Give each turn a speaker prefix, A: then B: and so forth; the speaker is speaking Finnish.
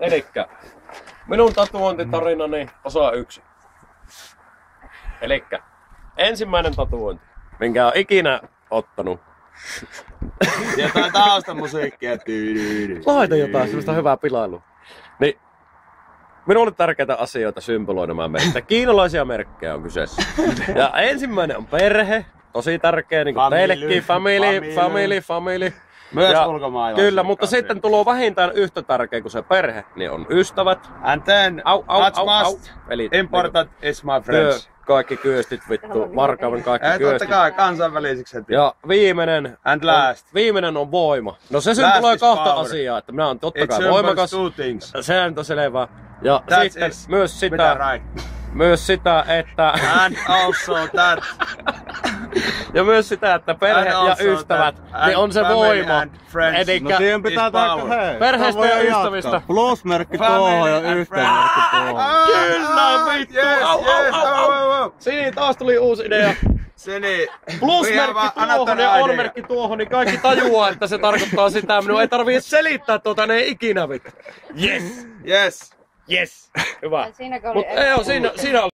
A: Elikkä minun tatuointitarinani osa 1. Elikkä ensimmäinen tatuointi, minkä on ikinä ottanut.
B: Jotain taustamusiikkia.
A: Laita jotain semmoista hyvää pilailua. Niin, minulle tärkeitä asioita symboloida nämä merkkejä. Kiinalaisia merkkejä on kyseessä. Ja ensimmäinen on perhe. Tosi tärkeä, niin kuin teillekin. Family.
B: Myös ulkomailla.
A: Kyllä, mutta sitten tulee vähintään yhtä tärkeä kuin se perhe, niin on ystävät.
B: And then, must
A: Eli
B: important is my friends.
A: Kaikki kyöstit vittu, Varkauden kaikki kyöstit.
B: Totta kai, kansainvälisiksi heti.
A: Ja viimeinen,
B: And last.
A: viimeinen on voima. No se tulee kahta asiaa, että minä olen totta kai voimakas. Se on selvä. Ja sitten myös sitä, että...
B: And also that.
A: Ja myös sitä, että perhe ja ystävät, niin on se voima.
B: Elikkä
C: No siihen pitää
A: perheestä ja ystävistä.
C: Plusmerkki tuohon ja ystävämerkki tuohon.
A: Kyllä vittu! Siinä taas tuli uusi idea. Plusmerkki tuohon ja on-merkki tuohon, niin kaikki tajuaa, että se tarkoittaa sitä. Minun ei tarvii selittää tuota, ne ei ikinä vittu. Yes!
B: Yes!
A: Yes! Hyvä.
D: Siinäkö oli
A: Mut siinä oli